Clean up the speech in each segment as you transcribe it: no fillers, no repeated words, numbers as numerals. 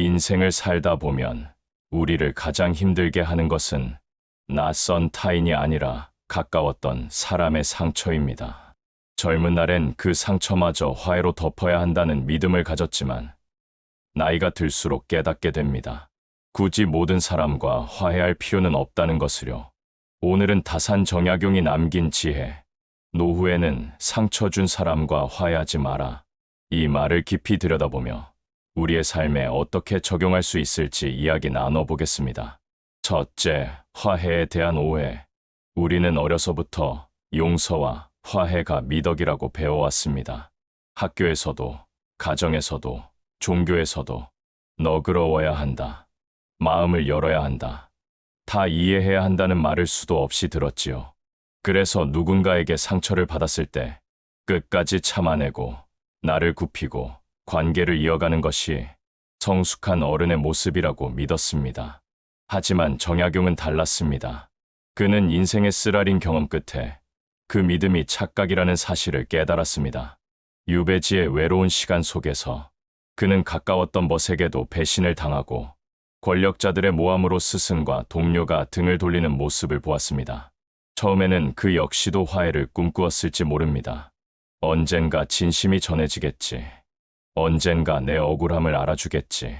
인생을 살다 보면 우리를 가장 힘들게 하는 것은 낯선 타인이 아니라 가까웠던 사람의 상처입니다. 젊은 날엔 그 상처마저 화해로 덮어야 한다는 믿음을 가졌지만 나이가 들수록 깨닫게 됩니다. 굳이 모든 사람과 화해할 필요는 없다는 것을요. 오늘은 다산 정약용이 남긴 지혜, 노후에는 상처 준 사람과 화해하지 마라. 이 말을 깊이 들여다보며 우리의 삶에 어떻게 적용할 수 있을지 이야기 나눠보겠습니다. 첫째, 화해에 대한 오해. 우리는 어려서부터 용서와 화해가 미덕이라고 배워왔습니다. 학교에서도, 가정에서도, 종교에서도 너그러워야 한다. 마음을 열어야 한다. 다 이해해야 한다는 말을 수도 없이 들었지요. 그래서 누군가에게 상처를 받았을 때 끝까지 참아내고 나를 굽히고 관계를 이어가는 것이 성숙한 어른의 모습이라고 믿었습니다. 하지만 정약용은 달랐습니다. 그는 인생의 쓰라린 경험 끝에 그 믿음이 착각이라는 사실을 깨달았습니다. 유배지의 외로운 시간 속에서 그는 가까웠던 벗에게도 배신을 당하고 권력자들의 모함으로 스승과 동료가 등을 돌리는 모습을 보았습니다. 처음에는 그 역시도 화해를 꿈꾸었을지 모릅니다. 언젠가 진심이 전해지겠지. 언젠가 내 억울함을 알아주겠지.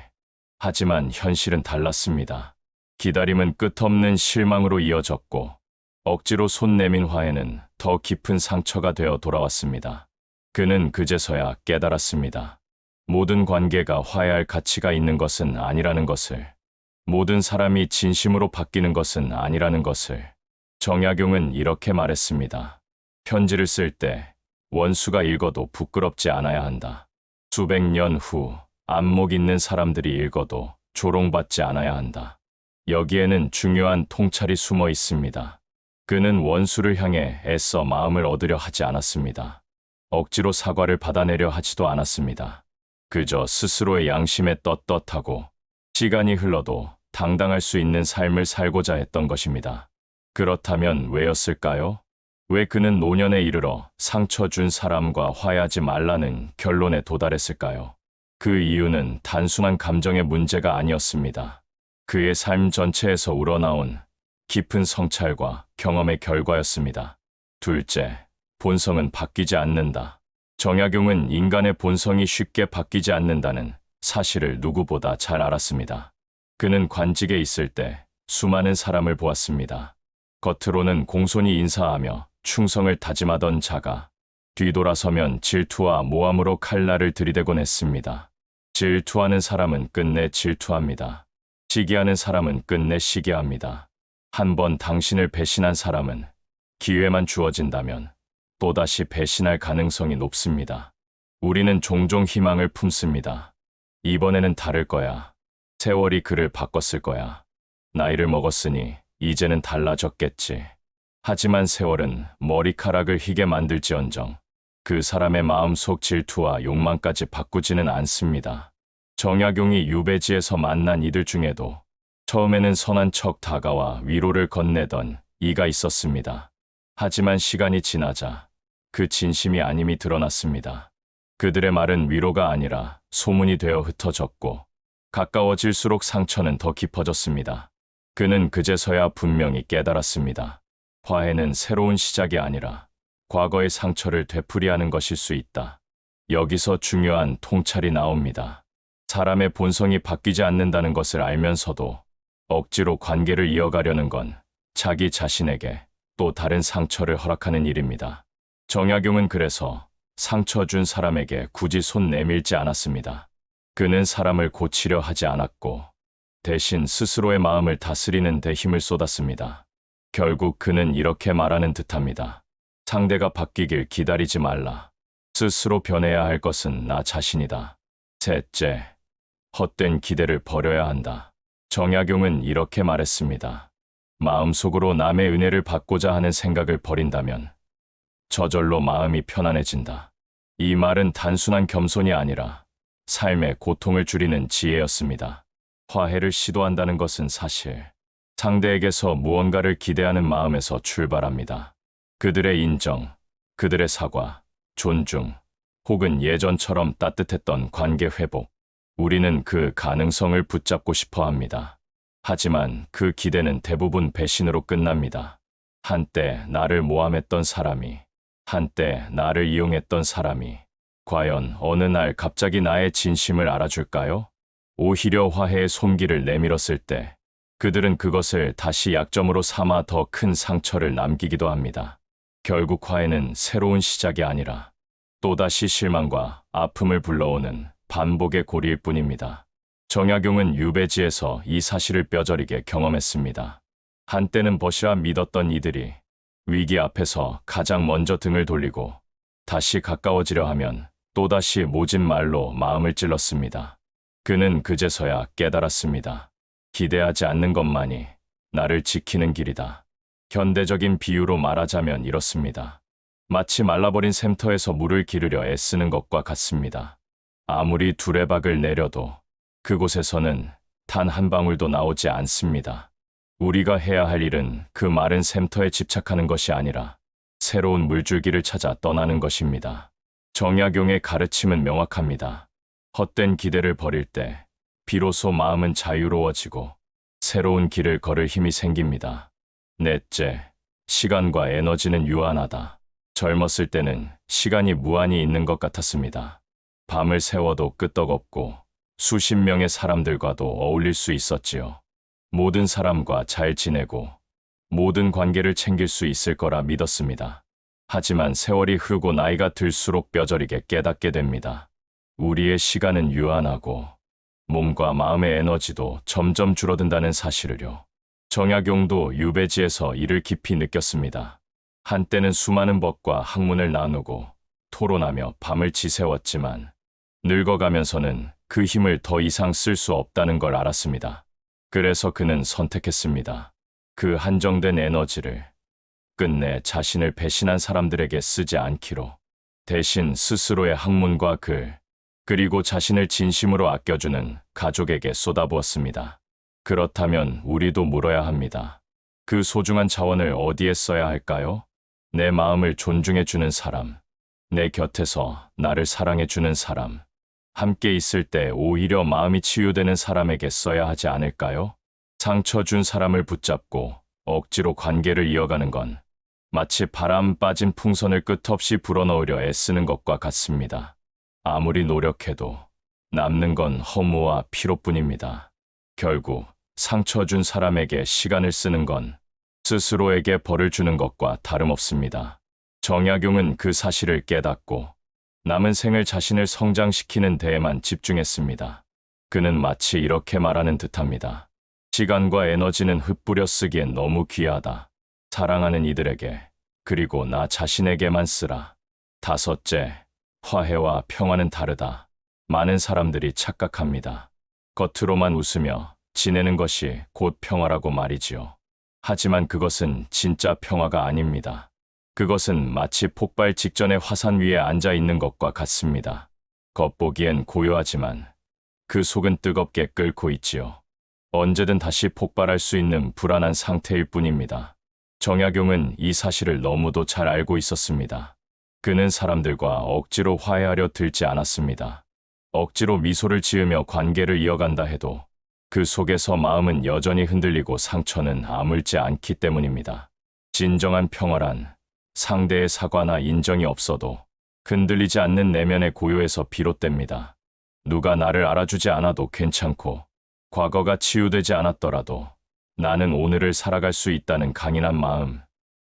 하지만 현실은 달랐습니다. 기다림은 끝없는 실망으로 이어졌고 억지로 손 내민 화해는 더 깊은 상처가 되어 돌아왔습니다. 그는 그제서야 깨달았습니다. 모든 관계가 화해할 가치가 있는 것은 아니라는 것을, 모든 사람이 진심으로 바뀌는 것은 아니라는 것을. 정약용은 이렇게 말했습니다. 편지를 쓸 때 원수가 읽어도 부끄럽지 않아야 한다. 수백 년 후 안목 있는 사람들이 읽어도 조롱받지 않아야 한다. 여기에는 중요한 통찰이 숨어 있습니다. 그는 원수를 향해 애써 마음을 얻으려 하지 않았습니다. 억지로 사과를 받아내려 하지도 않았습니다. 그저 스스로의 양심에 떳떳하고 시간이 흘러도 당당할 수 있는 삶을 살고자 했던 것입니다. 그렇다면 왜였을까요? 왜 그는 노년에 이르러 상처 준 사람과 화해하지 말라는 결론에 도달했을까요? 그 이유는 단순한 감정의 문제가 아니었습니다. 그의 삶 전체에서 우러나온 깊은 성찰과 경험의 결과였습니다. 둘째, 본성은 바뀌지 않는다. 정약용은 인간의 본성이 쉽게 바뀌지 않는다는 사실을 누구보다 잘 알았습니다. 그는 관직에 있을 때 수많은 사람을 보았습니다. 겉으로는 공손히 인사하며 충성을 다짐하던 자가 뒤돌아서면 질투와 모함으로 칼날을 들이대곤 했습니다. 질투하는 사람은 끝내 질투합니다. 시기하는 사람은 끝내 시기합니다. 한번 당신을 배신한 사람은 기회만 주어진다면 또다시 배신할 가능성이 높습니다. 우리는 종종 희망을 품습니다. 이번에는 다를 거야. 세월이 그를 바꿨을 거야. 나이를 먹었으니 이제는 달라졌겠지. 하지만 세월은 머리카락을 희게 만들지언정 그 사람의 마음속 질투와 욕망까지 바꾸지는 않습니다. 정약용이 유배지에서 만난 이들 중에도 처음에는 선한 척 다가와 위로를 건네던 이가 있었습니다. 하지만 시간이 지나자 그 진심이 아님이 드러났습니다. 그들의 말은 위로가 아니라 소문이 되어 흩어졌고 가까워질수록 상처는 더 깊어졌습니다. 그는 그제서야 분명히 깨달았습니다. 화해는 새로운 시작이 아니라 과거의 상처를 되풀이하는 것일 수 있다. 여기서 중요한 통찰이 나옵니다. 사람의 본성이 바뀌지 않는다는 것을 알면서도 억지로 관계를 이어가려는 건 자기 자신에게 또 다른 상처를 허락하는 일입니다. 정약용은 그래서 상처 준 사람에게 굳이 손 내밀지 않았습니다. 그는 사람을 고치려 하지 않았고 대신 스스로의 마음을 다스리는 데 힘을 쏟았습니다. 결국 그는 이렇게 말하는 듯합니다. 상대가 바뀌길 기다리지 말라. 스스로 변해야 할 것은 나 자신이다. 셋째, 헛된 기대를 버려야 한다. 정약용은 이렇게 말했습니다. 마음속으로 남의 은혜를 받고자 하는 생각을 버린다면 저절로 마음이 편안해진다. 이 말은 단순한 겸손이 아니라 삶의 고통을 줄이는 지혜였습니다. 화해를 시도한다는 것은 사실 상대에게서 무언가를 기대하는 마음에서 출발합니다. 그들의 인정, 그들의 사과, 존중, 혹은 예전처럼 따뜻했던 관계 회복, 우리는 그 가능성을 붙잡고 싶어 합니다. 하지만 그 기대는 대부분 배신으로 끝납니다. 한때 나를 모함했던 사람이, 한때 나를 이용했던 사람이, 과연 어느 날 갑자기 나의 진심을 알아줄까요? 오히려 화해의 손길을 내밀었을 때, 그들은 그것을 다시 약점으로 삼아 더 큰 상처를 남기기도 합니다. 결국 화해는 새로운 시작이 아니라 또다시 실망과 아픔을 불러오는 반복의 고리일 뿐입니다. 정약용은 유배지에서 이 사실을 뼈저리게 경험했습니다. 한때는 벗이라 믿었던 이들이 위기 앞에서 가장 먼저 등을 돌리고 다시 가까워지려 하면 또다시 모진 말로 마음을 찔렀습니다. 그는 그제서야 깨달았습니다. 기대하지 않는 것만이 나를 지키는 길이다. 현대적인 비유로 말하자면 이렇습니다. 마치 말라버린 샘터에서 물을 기르려 애쓰는 것과 같습니다. 아무리 두레박을 내려도 그곳에서는 단 한 방울도 나오지 않습니다. 우리가 해야 할 일은 그 마른 샘터에 집착하는 것이 아니라 새로운 물줄기를 찾아 떠나는 것입니다. 정약용의 가르침은 명확합니다. 헛된 기대를 버릴 때 비로소 마음은 자유로워지고 새로운 길을 걸을 힘이 생깁니다. 넷째, 시간과 에너지는 유한하다. 젊었을 때는 시간이 무한히 있는 것 같았습니다. 밤을 새워도 끄떡없고 수십 명의 사람들과도 어울릴 수 있었지요. 모든 사람과 잘 지내고 모든 관계를 챙길 수 있을 거라 믿었습니다. 하지만 세월이 흐르고 나이가 들수록 뼈저리게 깨닫게 됩니다. 우리의 시간은 유한하고 몸과 마음의 에너지도 점점 줄어든다는 사실을요. 정약용도 유배지에서 이를 깊이 느꼈습니다. 한때는 수많은 법과 학문을 나누고 토론하며 밤을 지새웠지만 늙어가면서는 그 힘을 더 이상 쓸 수 없다는 걸 알았습니다. 그래서 그는 선택했습니다. 그 한정된 에너지를 끝내 자신을 배신한 사람들에게 쓰지 않기로, 대신 스스로의 학문과 글, 그리고 자신을 진심으로 아껴주는 가족에게 쏟아부었습니다. 그렇다면 우리도 물어야 합니다. 그 소중한 자원을 어디에 써야 할까요? 내 마음을 존중해주는 사람, 내 곁에서 나를 사랑해주는 사람, 함께 있을 때 오히려 마음이 치유되는 사람에게 써야 하지 않을까요? 상처 준 사람을 붙잡고 억지로 관계를 이어가는 건 마치 바람 빠진 풍선을 끝없이 불어넣으려 애쓰는 것과 같습니다. 아무리 노력해도 남는 건 허무와 피로뿐입니다. 결국 상처 준 사람에게 시간을 쓰는 건 스스로에게 벌을 주는 것과 다름없습니다. 정약용은 그 사실을 깨닫고 남은 생을 자신을 성장시키는 데에만 집중했습니다. 그는 마치 이렇게 말하는 듯합니다. 시간과 에너지는 흩뿌려 쓰기엔 너무 귀하다. 사랑하는 이들에게, 그리고 나 자신에게만 쓰라. 다섯째, 화해와 평화는 다르다. 많은 사람들이 착각합니다. 겉으로만 웃으며 지내는 것이 곧 평화라고 말이지요. 하지만 그것은 진짜 평화가 아닙니다. 그것은 마치 폭발 직전의 화산 위에 앉아 있는 것과 같습니다. 겉보기엔 고요하지만 그 속은 뜨겁게 끓고 있지요. 언제든 다시 폭발할 수 있는 불안한 상태일 뿐입니다. 정약용은 이 사실을 너무도 잘 알고 있었습니다. 그는 사람들과 억지로 화해하려 들지 않았습니다. 억지로 미소를 지으며 관계를 이어간다 해도 그 속에서 마음은 여전히 흔들리고 상처는 아물지 않기 때문입니다. 진정한 평화란 상대의 사과나 인정이 없어도 흔들리지 않는 내면의 고요에서 비롯됩니다. 누가 나를 알아주지 않아도 괜찮고 과거가 치유되지 않았더라도 나는 오늘을 살아갈 수 있다는 강인한 마음,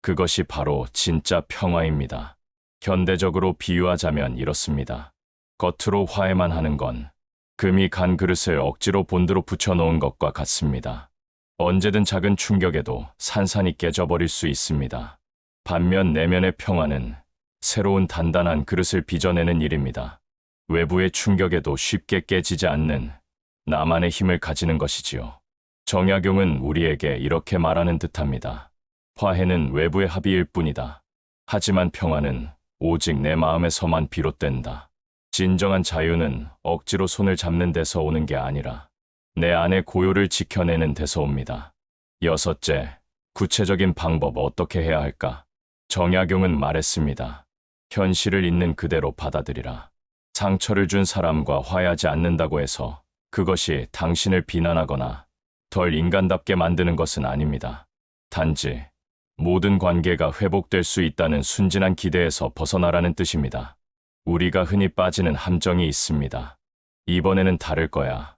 그것이 바로 진짜 평화입니다. 현대적으로 비유하자면 이렇습니다. 겉으로 화해만 하는 건 금이 간 그릇을 억지로 본드로 붙여놓은 것과 같습니다. 언제든 작은 충격에도 산산이 깨져버릴 수 있습니다. 반면 내면의 평화는 새로운 단단한 그릇을 빚어내는 일입니다. 외부의 충격에도 쉽게 깨지지 않는 나만의 힘을 가지는 것이지요. 정약용은 우리에게 이렇게 말하는 듯합니다. 화해는 외부의 합의일 뿐이다. 하지만 평화는 오직 내 마음에서만 비롯된다. 진정한 자유는 억지로 손을 잡는 데서 오는 게 아니라 내 안의 고요를 지켜내는 데서 옵니다. 여섯째, 구체적인 방법 어떻게 해야 할까? 정약용은 말했습니다. 현실을 있는 그대로 받아들이라. 상처를 준 사람과 화해하지 않는다고 해서 그것이 당신을 비난하거나 덜 인간답게 만드는 것은 아닙니다. 단지 모든 관계가 회복될 수 있다는 순진한 기대에서 벗어나라는 뜻입니다. 우리가 흔히 빠지는 함정이 있습니다. 이번에는 다를 거야.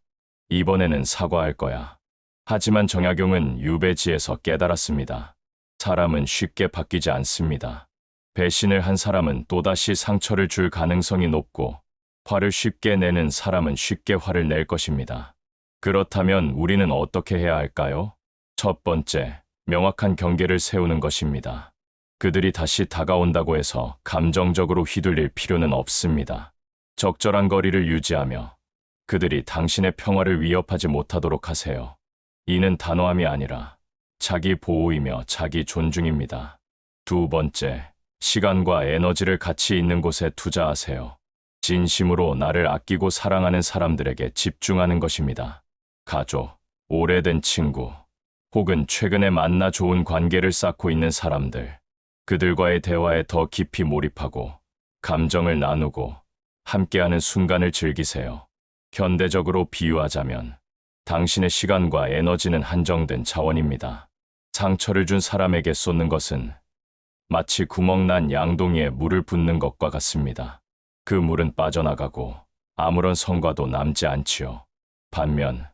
이번에는 사과할 거야. 하지만 정약용은 유배지에서 깨달았습니다. 사람은 쉽게 바뀌지 않습니다. 배신을 한 사람은 또다시 상처를 줄 가능성이 높고, 화를 쉽게 내는 사람은 쉽게 화를 낼 것입니다. 그렇다면 우리는 어떻게 해야 할까요? 첫 번째, 명확한 경계를 세우는 것입니다. 그들이 다시 다가온다고 해서 감정적으로 휘둘릴 필요는 없습니다. 적절한 거리를 유지하며 그들이 당신의 평화를 위협하지 못하도록 하세요. 이는 단호함이 아니라 자기 보호이며 자기 존중입니다. 두 번째, 시간과 에너지를 가치 있는 곳에 투자하세요. 진심으로 나를 아끼고 사랑하는 사람들에게 집중하는 것입니다. 가족, 오래된 친구, 혹은 최근에 만나 좋은 관계를 쌓고 있는 사람들, 그들과의 대화에 더 깊이 몰입하고 감정을 나누고 함께하는 순간을 즐기세요. 현대적으로 비유하자면 당신의 시간과 에너지는 한정된 자원입니다. 상처를 준 사람에게 쏟는 것은 마치 구멍난 양동이에 물을 붓는 것과 같습니다. 그 물은 빠져나가고 아무런 성과도 남지 않지요. 반면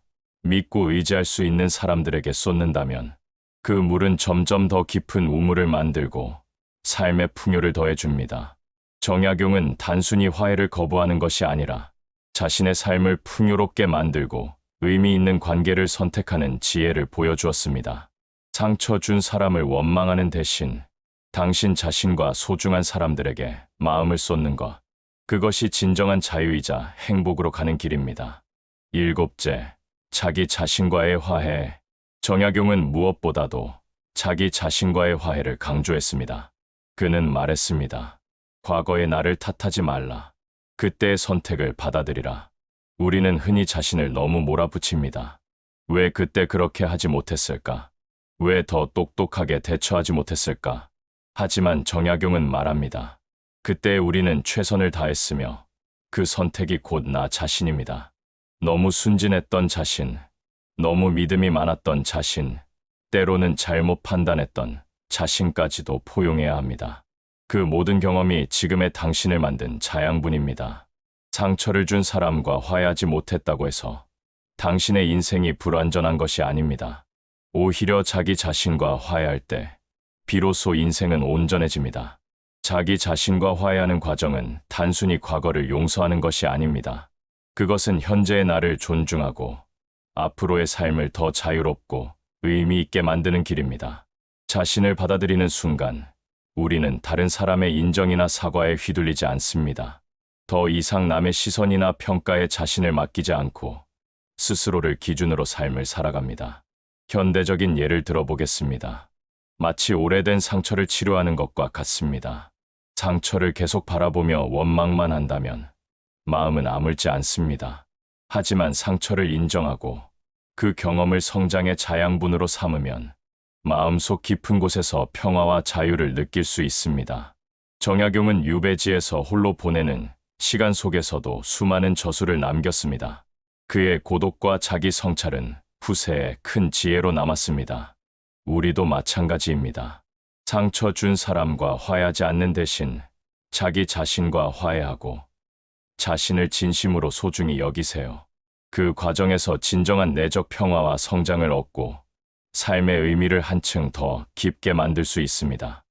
믿고 의지할 수 있는 사람들에게 쏟는다면 그 물은 점점 더 깊은 우물을 만들고 삶의 풍요를 더해줍니다. 정약용은 단순히 화해를 거부하는 것이 아니라 자신의 삶을 풍요롭게 만들고 의미 있는 관계를 선택하는 지혜를 보여주었습니다. 상처 준 사람을 원망하는 대신 당신 자신과 소중한 사람들에게 마음을 쏟는 것, 그것이 진정한 자유이자 행복으로 가는 길입니다. 일곱째, 자기 자신과의 화해. 정약용은 무엇보다도 자기 자신과의 화해를 강조했습니다. 그는 말했습니다. 과거의 나를 탓하지 말라. 그때의 선택을 받아들이라. 우리는 흔히 자신을 너무 몰아붙입니다. 왜 그때 그렇게 하지 못했을까? 왜 더 똑똑하게 대처하지 못했을까? 하지만 정약용은 말합니다. 그때 우리는 최선을 다했으며 그 선택이 곧 나 자신입니다. 너무 순진했던 자신, 너무 믿음이 많았던 자신, 때로는 잘못 판단했던 자신까지도 포용해야 합니다. 그 모든 경험이 지금의 당신을 만든 자양분입니다. 상처를 준 사람과 화해하지 못했다고 해서 당신의 인생이 불완전한 것이 아닙니다. 오히려 자기 자신과 화해할 때 비로소 인생은 온전해집니다. 자기 자신과 화해하는 과정은 단순히 과거를 용서하는 것이 아닙니다. 그것은 현재의 나를 존중하고 앞으로의 삶을 더 자유롭고 의미 있게 만드는 길입니다. 자신을 받아들이는 순간 우리는 다른 사람의 인정이나 사과에 휘둘리지 않습니다. 더 이상 남의 시선이나 평가에 자신을 맡기지 않고 스스로를 기준으로 삶을 살아갑니다. 현대적인 예를 들어보겠습니다. 마치 오래된 상처를 치료하는 것과 같습니다. 상처를 계속 바라보며 원망만 한다면 마음은 아물지 않습니다. 하지만 상처를 인정하고 그 경험을 성장의 자양분으로 삼으면 마음속 깊은 곳에서 평화와 자유를 느낄 수 있습니다. 정약용은 유배지에서 홀로 보내는 시간 속에서도 수많은 저수를 남겼습니다. 그의 고독과 자기 성찰은 후세에 큰 지혜로 남았습니다. 우리도 마찬가지입니다. 상처 준 사람과 화해하지 않는 대신 자기 자신과 화해하고 자신을 진심으로 소중히 여기세요. 그 과정에서 진정한 내적 평화와 성장을 얻고 삶의 의미를 한층 더 깊게 만들 수 있습니다.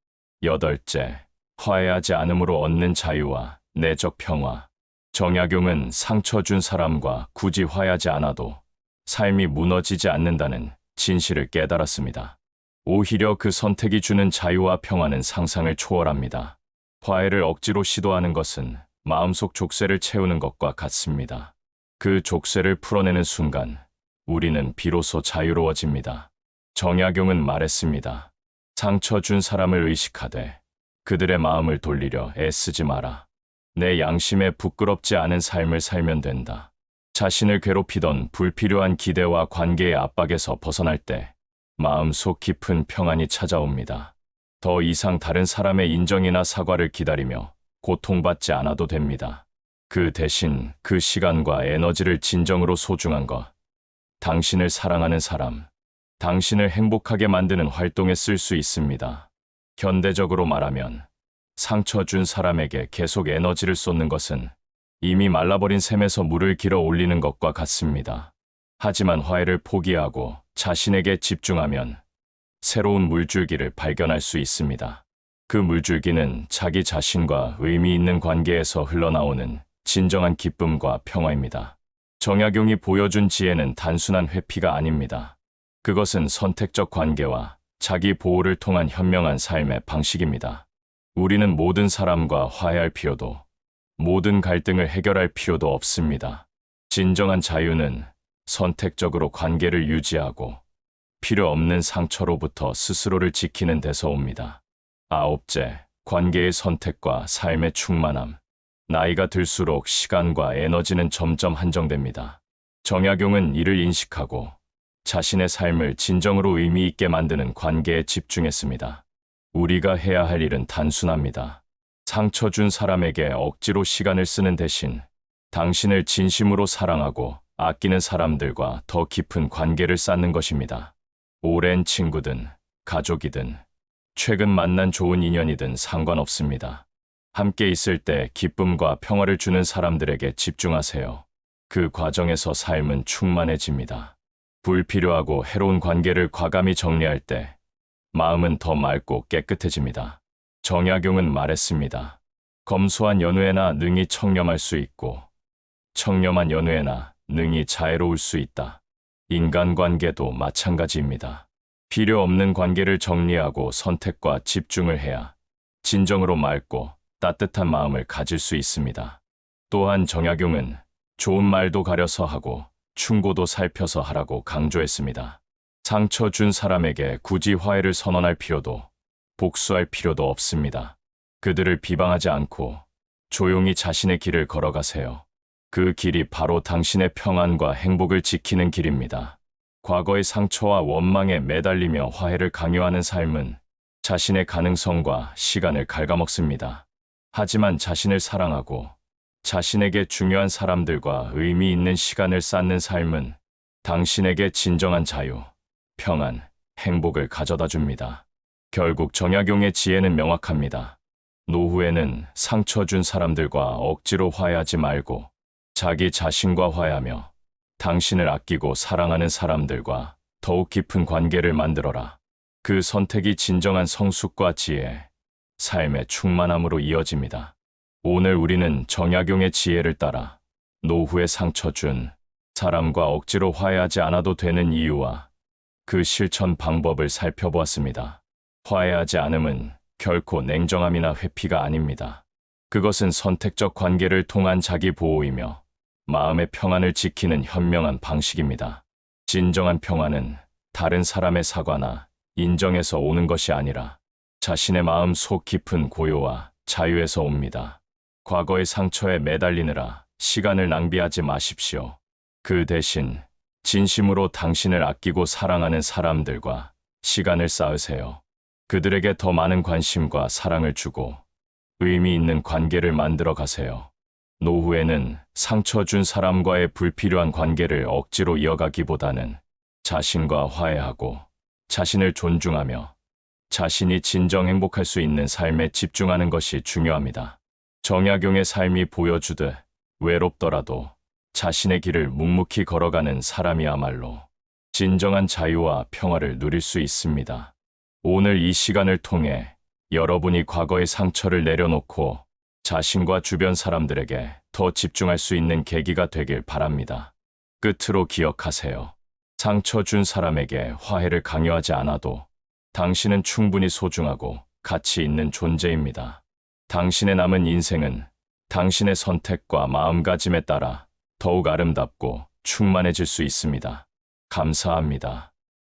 여덟째, 화해하지 않음으로 얻는 자유와 내적 평화. 정약용은 상처 준 사람과 굳이 화해하지 않아도 삶이 무너지지 않는다는 진실을 깨달았습니다. 오히려 그 선택이 주는 자유와 평화는 상상을 초월합니다. 화해를 억지로 시도하는 것은 마음속 족쇄를 채우는 것과 같습니다. 그 족쇄를 풀어내는 순간 우리는 비로소 자유로워집니다. 정약용은 말했습니다. 상처 준 사람을 의식하되 그들의 마음을 돌리려 애쓰지 마라. 내 양심에 부끄럽지 않은 삶을 살면 된다. 자신을 괴롭히던 불필요한 기대와 관계의 압박에서 벗어날 때 마음속 깊은 평안이 찾아옵니다. 더 이상 다른 사람의 인정이나 사과를 기다리며 고통받지 않아도 됩니다. 그 대신 그 시간과 에너지를 진정으로 소중한 것, 당신을 사랑하는 사람, 당신을 행복하게 만드는 활동에 쓸 수 있습니다. 현대적으로 말하면 상처 준 사람에게 계속 에너지를 쏟는 것은 이미 말라버린 샘에서 물을 길어 올리는 것과 같습니다. 하지만 화해를 포기하고 자신에게 집중하면 새로운 물줄기를 발견할 수 있습니다. 그 물줄기는 자기 자신과 의미 있는 관계에서 흘러나오는 진정한 기쁨과 평화입니다. 정약용이 보여준 지혜는 단순한 회피가 아닙니다. 그것은 선택적 관계와 자기 보호를 통한 현명한 삶의 방식입니다. 우리는 모든 사람과 화해할 필요도, 모든 갈등을 해결할 필요도 없습니다. 진정한 자유는 선택적으로 관계를 유지하고 필요 없는 상처로부터 스스로를 지키는 데서 옵니다. 아홉째, 관계의 선택과 삶의 충만함. 나이가 들수록 시간과 에너지는 점점 한정됩니다. 정약용은 이를 인식하고 자신의 삶을 진정으로 의미 있게 만드는 관계에 집중했습니다. 우리가 해야 할 일은 단순합니다. 상처 준 사람에게 억지로 시간을 쓰는 대신 당신을 진심으로 사랑하고 아끼는 사람들과 더 깊은 관계를 쌓는 것입니다. 오랜 친구든 가족이든 최근 만난 좋은 인연이든 상관없습니다. 함께 있을 때 기쁨과 평화를 주는 사람들에게 집중하세요. 그 과정에서 삶은 충만해집니다. 불필요하고 해로운 관계를 과감히 정리할 때 마음은 더 맑고 깨끗해집니다. 정약용은 말했습니다. 검소한 연후에나 능히 청렴할 수 있고 청렴한 연후에나 능히 자애로울 수 있다. 인간관계도 마찬가지입니다. 필요 없는 관계를 정리하고 선택과 집중을 해야 진정으로 맑고 따뜻한 마음을 가질 수 있습니다. 또한 정약용은 좋은 말도 가려서 하고 충고도 살펴서 하라고 강조했습니다. 상처 준 사람에게 굳이 화해를 선언할 필요도 복수할 필요도 없습니다. 그들을 비방하지 않고 조용히 자신의 길을 걸어가세요. 그 길이 바로 당신의 평안과 행복을 지키는 길입니다. 과거의 상처와 원망에 매달리며 화해를 강요하는 삶은 자신의 가능성과 시간을 갉아먹습니다. 하지만 자신을 사랑하고 자신에게 중요한 사람들과 의미 있는 시간을 쌓는 삶은 당신에게 진정한 자유, 평안, 행복을 가져다 줍니다. 결국 정약용의 지혜는 명확합니다. 노후에는 상처 준 사람들과 억지로 화해하지 말고 자기 자신과 화해하며 당신을 아끼고 사랑하는 사람들과 더욱 깊은 관계를 만들어라. 그 선택이 진정한 성숙과 지혜, 삶의 충만함으로 이어집니다. 오늘 우리는 정약용의 지혜를 따라 노후에 상처 준 사람과 억지로 화해하지 않아도 되는 이유와 그 실천 방법을 살펴보았습니다. 화해하지 않음은 결코 냉정함이나 회피가 아닙니다. 그것은 선택적 관계를 통한 자기 보호이며 마음의 평안을 지키는 현명한 방식입니다. 진정한 평안은 다른 사람의 사과나 인정에서 오는 것이 아니라 자신의 마음 속 깊은 고요와 자유에서 옵니다. 과거의 상처에 매달리느라 시간을 낭비하지 마십시오. 그 대신 진심으로 당신을 아끼고 사랑하는 사람들과 시간을 쌓으세요. 그들에게 더 많은 관심과 사랑을 주고 의미 있는 관계를 만들어 가세요. 노후에는 상처 준 사람과의 불필요한 관계를 억지로 이어가기보다는 자신과 화해하고 자신을 존중하며 자신이 진정 행복할 수 있는 삶에 집중하는 것이 중요합니다. 정약용의 삶이 보여주듯 외롭더라도 자신의 길을 묵묵히 걸어가는 사람이야말로 진정한 자유와 평화를 누릴 수 있습니다. 오늘 이 시간을 통해 여러분이 과거의 상처를 내려놓고 자신과 주변 사람들에게 더 집중할 수 있는 계기가 되길 바랍니다. 끝으로 기억하세요. 상처 준 사람에게 화해를 강요하지 않아도 당신은 충분히 소중하고 가치 있는 존재입니다. 당신의 남은 인생은 당신의 선택과 마음가짐에 따라 더욱 아름답고 충만해질 수 있습니다. 감사합니다.